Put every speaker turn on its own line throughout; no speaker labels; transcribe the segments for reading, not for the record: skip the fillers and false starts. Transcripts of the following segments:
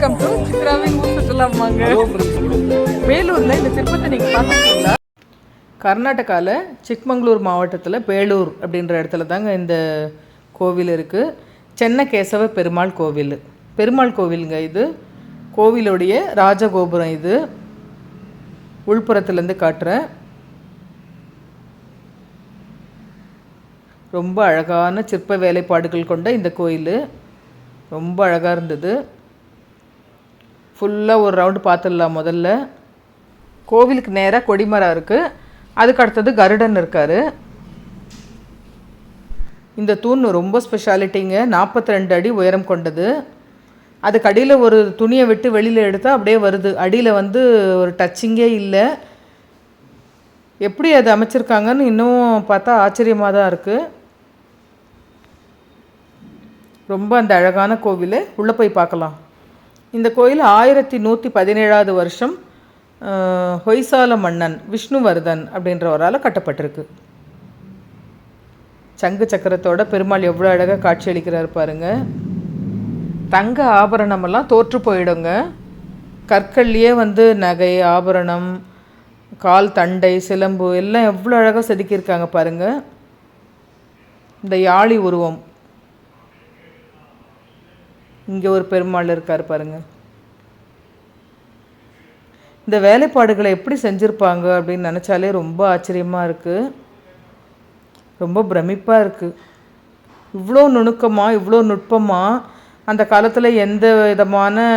Welcome to சித்ராவின் ஊர் சுற்றலாமாங்க. வேலூரில் இந்த சிற்பத்தை நீங்கள் பார்த்துருக்கீங்களா? கர்நாடகாவில் சிக்மங்களூர் மாவட்டத்தில் பேலூர் அப்படின்ற இடத்துல தாங்க இந்த கோவில் இருக்குது. சென்னை கேசவ பெருமாள் கோவில். பெருமாள் கோவிலுங்க இது. கோவிலுடைய ராஜகோபுரம் இது. உள்புறத்துலேருந்து காட்டுறேன். ரொம்ப அழகான சிற்ப வேலைப்பாடுகள் கொண்ட இந்த கோயில் ரொம்ப அழகாக இருந்தது. ஃபுல்லாக ஒரு ரவுண்டு பார்த்துடலாம். முதல்ல கோவிலுக்கு நேராக கொடிமரம் இருக்குது. அதுக்கு அடுத்தது கருடன் இருக்கார். இந்த தூண் ரொம்ப ஸ்பெஷாலிட்டிங்க. 42 அடி உயரம் கொண்டது. அதுக்கு அடியில் ஒரு துணியை விட்டு வெளியில் எடுத்தால் அப்படியே வருது. அடியில் ஒரு டச்சிங்கே இல்லை. எப்படி அது அமைச்சிருக்காங்கன்னு இன்னும் பார்த்தா ஆச்சரியமாக தான் இருக்குது. ரொம்ப அந்த அழகான கோவில். உள்ளே போய் பார்க்கலாம். இந்த கோயில் 1117 வருஷம் ஹொய்சால மன்னன் விஷ்ணுவர்தன் அப்படின்றவரால் கட்டப்பட்டிருக்கு. சங்கு சக்கரத்தோட பெருமாள் எவ்வளோ அழகாக காட்சியளிக்கிறார் பாருங்க. தங்க ஆபரணமெல்லாம் தோற்று போயிடுங்க. கற்கள்லேயே நகை, ஆபரணம், கால் தண்டை, சிலம்பு எல்லாம் எவ்வளோ அழகாக செதுக்கியிருக்காங்க பாருங்கள். இந்த யாழி உருவம். இங்கே ஒரு பெருமாள் இருக்கார் பாருங்கள். இந்த வேலைப்பாடுகளை எப்படி செஞ்சுருப்பாங்க அப்படின்னு நினச்சாலே ரொம்ப ஆச்சரியமாக இருக்குது. ரொம்ப பிரமிப்பாக இருக்குது. இவ்வளோ நுணுக்கமாக, இவ்வளோ நுட்பமாக அந்த காலத்தில் எந்த விதமான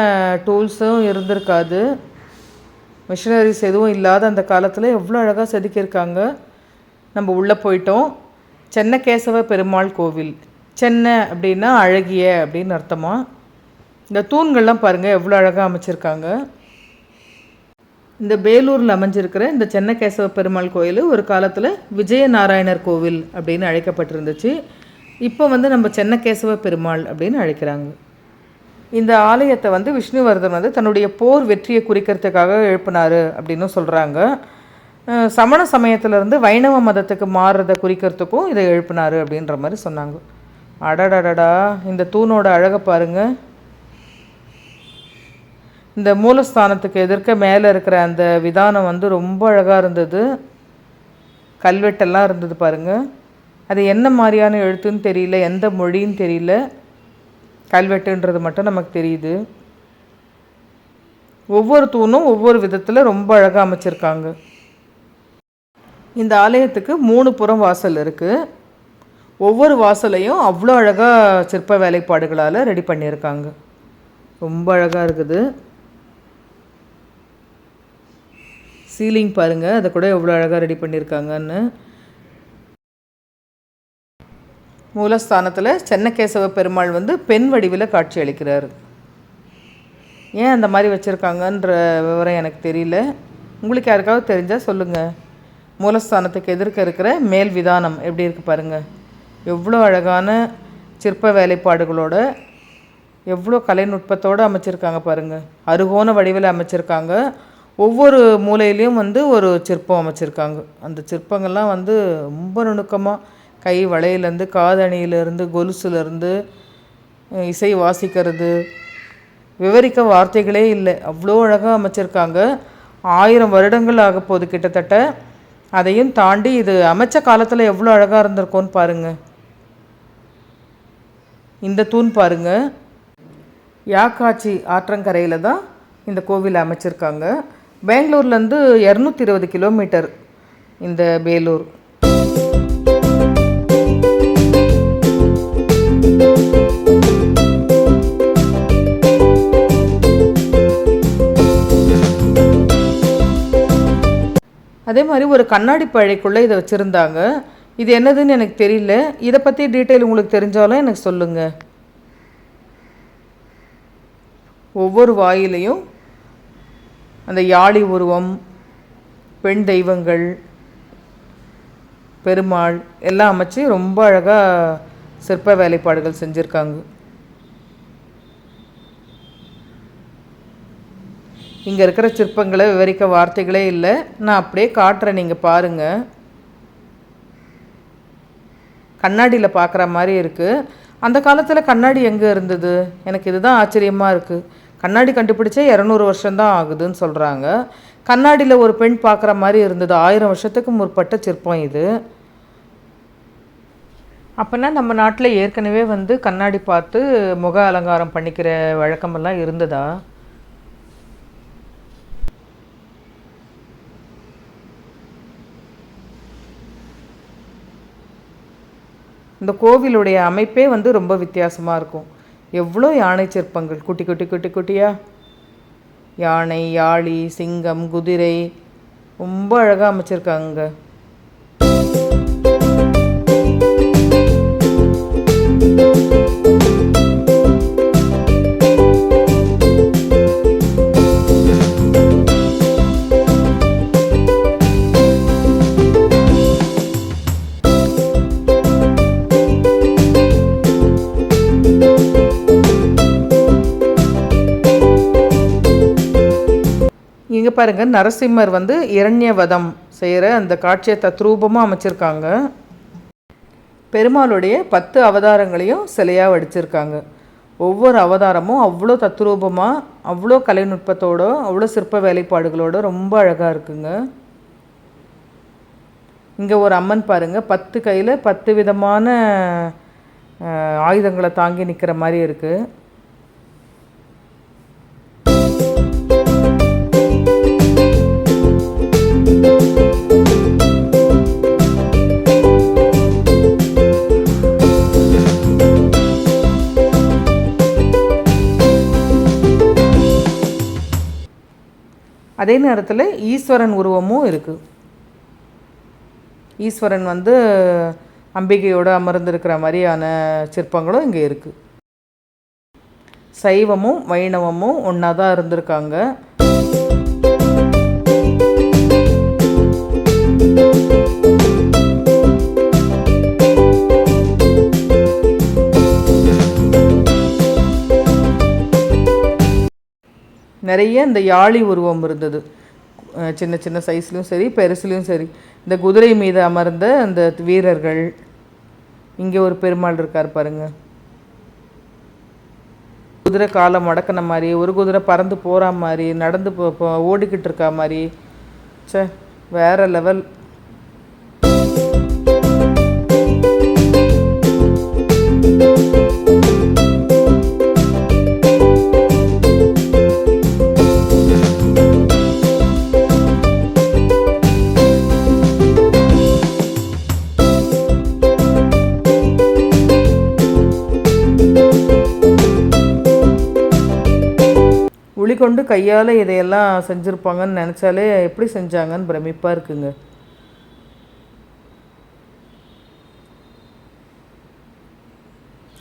டூல்ஸும் இருந்திருக்காது. மிஷினரிஸ் எதுவும் இல்லாத அந்த காலத்தில் எவ்வளோ அழகாக செதுக்கியிருக்காங்க. நம்ம உள்ளே போயிட்டோம். சென்னை கேசவ பெருமாள் கோவில். சென்னை அப்படின்னா அழகிய அப்படின்னு அர்த்தமா. இந்த தூண்கள்லாம் பாருங்கள் எவ்வளோ அழகாக அமைச்சிருக்காங்க. இந்த பேலூரில் அமைஞ்சிருக்கிற இந்த சென்னை கேசவ பெருமாள் கோயில் ஒரு காலத்தில் விஜயநாராயணர் கோவில் அப்படின்னு அழைக்கப்பட்டிருந்துச்சு. இப்போ நம்ம சென்னை கேசவ பெருமாள் அப்படின்னு அழைக்கிறாங்க. இந்த ஆலயத்தை விஷ்ணுவர்தன் தன்னுடைய போர் வெற்றியை குறிக்கிறதுக்காக எழுப்பினார் அப்படின்னு சொல்கிறாங்க. சமண சமயத்திலேருந்து வைணவ மதத்துக்கு மாறுறதை குறிக்கிறதுக்கும் இதை எழுப்பினார் அப்படின்ற மாதிரி சொன்னாங்க. அடடடடா, இந்த தூணோட அழகை பாருங்கள். இந்த மூலஸ்தானத்துக்கு எதிர்க்க மேலே இருக்கிற அந்த விதானம் ரொம்ப அழகாக இருந்தது. கல்வெட்டெல்லாம் இருந்தது பாருங்கள். அது என்ன மாதிரியான எழுத்துன்னு தெரியல, எந்த மொழின்னு தெரியல. கல்வெட்டுன்றது மட்டும் நமக்கு தெரியுது. ஒவ்வொரு தூணும் ஒவ்வொரு விதத்தில் ரொம்ப அழகாக அமைச்சிருக்காங்க. இந்த ஆலயத்துக்கு 3 புறம் வாசல் இருக்குது. ஒவ்வொரு வாசலையும் அவ்வளோ அழகாக சிற்ப வேலைப்பாடுகளால் ரெடி பண்ணியிருக்காங்க. ரொம்ப அழகாக இருக்குது. சீலிங் பாருங்கள், அதை கூட எவ்வளோ அழகாக ரெடி பண்ணியிருக்காங்கன்னு. மூலஸ்தானத்தில் சென்னை கேசவ பெருமாள் பெண் வடிவில் காட்சி அளிக்கிறார். ஏன் அந்த மாதிரி வச்சுருக்காங்கன்ற விவரம் எனக்கு தெரியல. உங்களுக்கு யாருக்காவது தெரிஞ்சால் சொல்லுங்கள். மூலஸ்தானத்துக்கு எதிர்க்க இருக்கிற மேல் விதானம் எப்படி இருக்குது பாருங்கள். எவ்வளோ அழகான சிற்ப வேலைப்பாடுகளோட, எவ்வளோ கலைநுட்பத்தோடு அமைச்சிருக்காங்க பாருங்கள். அருகோண வடிவில் அமைச்சிருக்காங்க. ஒவ்வொரு மூலையிலையும் ஒரு சிற்பம் அமைச்சிருக்காங்க. அந்த சிற்பங்கள்லாம் ரொம்ப நுணுக்கமாக, கை வளையிலேருந்து, காதணியிலேருந்து, கொலுசுலேருந்து, இசை வாசிக்கிறது, விவரிக்க வார்த்தைகளே இல்லை. அவ்வளோ அழகாக அமைச்சிருக்காங்க. 1000 வருடங்கள் ஆக போகுது கிட்டத்தட்ட. அதையும் தாண்டி இது அமைச்ச காலத்தில் எவ்வளோ அழகாக இருந்திருக்கோன்னு பாருங்கள். இந்த தூண் பாருங்கள். யாக்காச்சி ஆற்றங்கரையில் தான் இந்த கோவில் அமைச்சிருக்காங்க. பெங்களூர்லேருந்து 220 கிலோமீட்டர் இந்த பேலூர். அதே மாதிரி ஒரு கண்ணாடி பழைக்குள்ளே இதை வச்சுருந்தாங்க. இது என்னதுன்னு எனக்கு தெரியல. இதை பற்றி டீட்டெயில் உங்களுக்கு தெரிஞ்சாலும் எனக்கு சொல்லுங்கள். ஒவ்வொரு வாயிலையும் அந்த யாழி உருவம், பெண் தெய்வங்கள், பெருமாள் எல்லாம் அமைச்சு ரொம்ப அழகாக சிற்ப வேலைப்பாடுகள் செஞ்சுருக்காங்க. இங்கே இருக்கிற சிற்பங்களை விவரிக்க வார்த்தைகளே இல்லை. நான் அப்படியே காட்டுறேன், நீங்கள் பாருங்கள். கண்ணாடியில் பார்க்குற மாதிரி இருக்குது. அந்த காலத்தில் கண்ணாடி எங்கே இருந்தது? எனக்கு இதுதான் ஆச்சரியமாக இருக்குது. கண்ணாடி கண்டுபிடிச்சே 200 வருஷம்தான் ஆகுதுன்னு சொல்கிறாங்க. கண்ணாடியில் ஒரு பெண் பார்க்குற மாதிரி இருந்தது. 1000 வருஷத்துக்கு முற்பட்ட சிற்பம் இது. அப்போனா நம்ம நாட்டில் ஏற்கனவே கண்ணாடி பார்த்து முக அலங்காரம் பண்ணிக்கிற வழக்கமெல்லாம் இருந்ததா? இந்த கோவிலுடைய அமைப்பே ரொம்ப வித்தியாசமாக இருக்கும். எவ்வளோ யானை சிற்பங்கள், குட்டி குட்டி குட்டி குட்டியாக யானை, யாழி, சிங்கம், குதிரை, ரொம்ப அழகாக அமைச்சிருக்காங்க. இங்கே பாருங்கள், நரசிம்மர் இரண்யவதம் செய்கிற அந்த காட்சியை தத்ரூபமாக அமைச்சிருக்காங்க. பெருமாளுடைய 10 அவதாரங்களையும் சிலையாக வடிச்சிருக்காங்க. ஒவ்வொரு அவதாரமும் அவ்வளோ தத்ரூபமாக, அவ்வளோ கலைநுட்பத்தோடு, அவ்வளோ சிற்ப வேலைப்பாடுகளோடு ரொம்ப அழகாக இருக்குங்க. இங்கே ஒரு அம்மன் பாருங்கள், 10 கையில் 10 விதமான ஆயுதங்களை தாங்கி நிற்கிற மாதிரி இருக்குது. அதே நேரத்தில் ஈஸ்வரன் உருவமும் இருக்குது. ஈஸ்வரன் அம்பிகையோடு அமர்ந்திருக்கிற மாதிரியான சிற்பங்களும் இங்கே இருக்குது. சைவமும் வைணவமும் ஒன்றா தான் இருந்திருக்காங்க. நிறைய இந்த யாழி உருவம் இருந்தது. சின்ன சின்ன சைஸ்லையும் சரி, பெருசுலையும் சரி. இந்த குதிரை மீது அமர்ந்த அந்த வீரர்கள். இங்கே ஒரு பெருமாள் இருக்கார் பாருங்க. குதிரை காலை மடக்கின மாதிரி, ஒரு குதிரை பறந்து போகிற மாதிரி, நடந்து ஓடிக்கிட்டு இருக்கா மாதிரி. வேற லெவல். கொண்டு கையால் இதையெல்லாம் செஞ்சுருப்பாங்கன்னு நினச்சாலே எப்படி செஞ்சாங்கன்னு பிரமிப்பாக இருக்குங்க.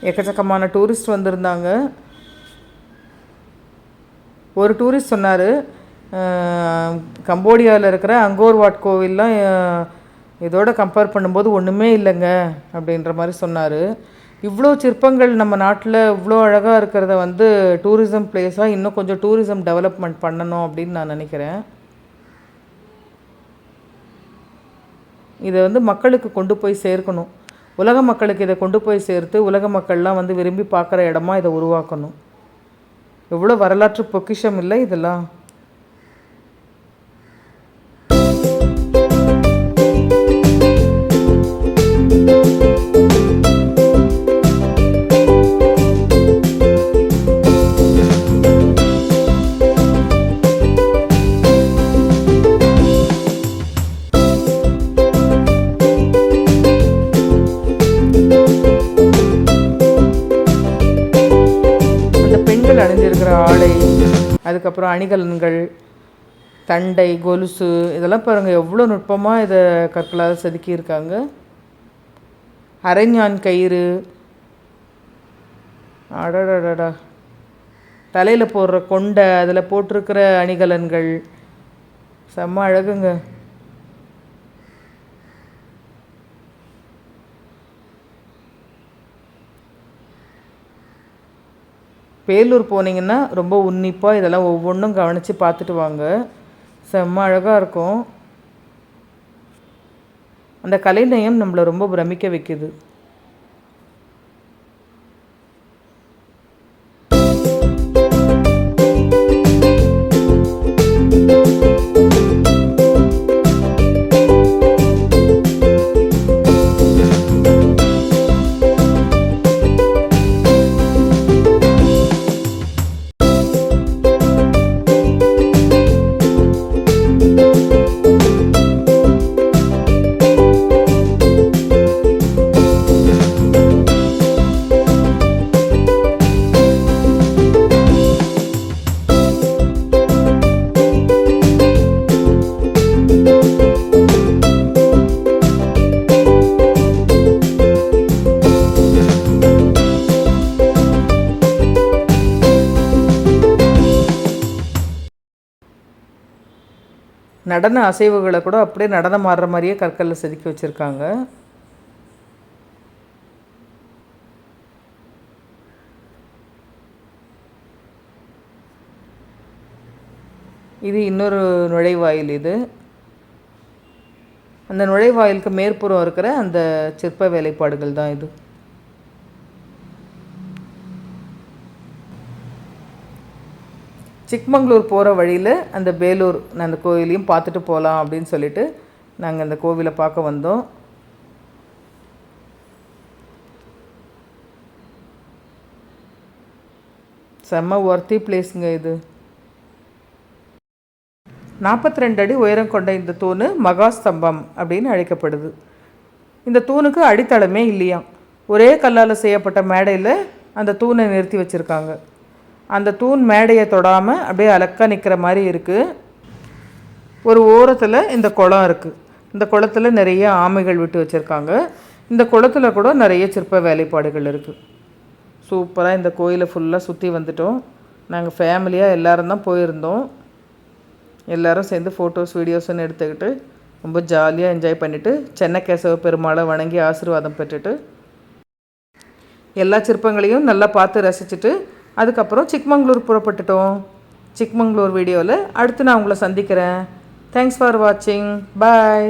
எக்கச்சக்கமான டூரிஸ்ட் வந்திருந்தாங்க. ஒரு டூரிஸ்ட் சொன்னார், கம்போடியாவில் இருக்கிற அங்கோர் வாட் கோவில்லாம் இதோட கம்பேர் பண்ணும்போது ஒன்றுமே இல்லைங்க அப்படின்ற மாதிரி சொன்னார். இவ்வளோ சிற்பங்கள் நம்ம நாட்டில் இவ்வளோ அழகாக இருக்கிறத டூரிசம் பிளேஸாக இன்னும் கொஞ்சம் டூரிசம் டெவலப்மெண்ட் பண்ணணும் அப்படின்னு நான் நினைக்கிறேன். இதை மக்களுக்கு கொண்டு போய் சேர்க்கணும். உலக மக்களுக்கு இதை கொண்டு போய் சேர்த்து உலக மக்கள்லாம் விரும்பி பார்க்குற இடமா இதை உருவாக்கணும். எவ்வளோ வரலாற்று பொக்கிஷம் இல்லை இதெல்லாம். அணிஞ்சிருக்கிற ஆடை, அதுக்கப்புறம் அணிகலன்கள், தண்டை, கொலுசு, இதெல்லாம் பாருங்கள் எவ்வளோ நுட்பமாக இதை கற்களால் செதுக்கியிருக்காங்க. அரைஞான் கயிறு, அடடடடா, தலையில் போடுற கொண்டை, அதில் போட்டிருக்கிற அணிகலன்கள் செம்ம அழகுங்க. பேலூர் போனீங்கன்னா ரொம்ப உன்னிப்பாக இதெல்லாம் ஒவ்வொன்றும் கவனித்து பார்த்துட்டு வாங்க. செம்ம அழகாக இருக்கும். அந்த கலைநயம் நம்மளை ரொம்ப பிரமிக்க வைக்குது. நடன அசைவுகளை கூட அப்படியே நடனம் ஆடுற மாதிரியே கற்களில் செதுக்கி வச்சுருக்காங்க. இது இன்னொரு நுழைவாயில். இது அந்த நுழைவாயிலுக்கு மேற்புறம் இருக்கிற அந்த சிற்ப வேலைப்பாடுகள் தான் இது. சிக்மங்களூர் போகிற வழியில் அந்த பேலூர் அந்த கோயிலையும் பார்த்துட்டு போகலாம் அப்படின்னு சொல்லிட்டு நாங்கள் அந்த கோவிலை பார்க்க வந்தோம். செம்ம ஒர்த்தி பிளேஸுங்க இது. 42 அடி உயரம் கொண்ட இந்த தூண் மகாஸ்தம்பம் அப்படின்னு அழைக்கப்படுது. இந்த தூணுக்கு அடித்தளமே இல்லையாம். ஒரே கல்லால் செய்யப்பட்ட மேடையில் அந்த தூணை நிறுத்தி வச்சுருக்காங்க. அந்த தூண் மேடையை தொடாமல் அப்படியே அலக்கா நிற்கிற மாதிரி இருக்குது. ஒரு ஓரத்தில் இந்த குளம் இருக்குது. இந்த குளத்தில் நிறைய ஆமைகள் விட்டு வச்சுருக்காங்க. இந்த குளத்தில் கூட நிறைய சிற்ப வேலைப்பாடுகள் இருக்குது. சூப்பராக இந்த கோயிலை ஃபுல்லாக சுற்றி வந்துட்டோம். நாங்கள் ஃபேமிலியாக எல்லோரும் தான் போயிருந்தோம். எல்லோரும் சேர்ந்து ஃபோட்டோஸ் வீடியோஸ்ன்னு எடுத்துக்கிட்டு ரொம்ப ஜாலியாக என்ஜாய் பண்ணிவிட்டு சென்னகேசவ பெருமாளை வணங்கி ஆசீர்வாதம் பெற்றுட்டு எல்லா சிற்பங்களையும் நல்லா பார்த்து ரசிச்சுட்டு அதுக்கப்புறம் சிக்மங்களூர் புறப்பட்டுட்டோம். சிக்மங்களூர் வீடியோவில் அடுத்து நான் உங்களை சந்திக்கிறேன். தேங்க்ஸ் ஃபார் வாட்சிங். பாய்.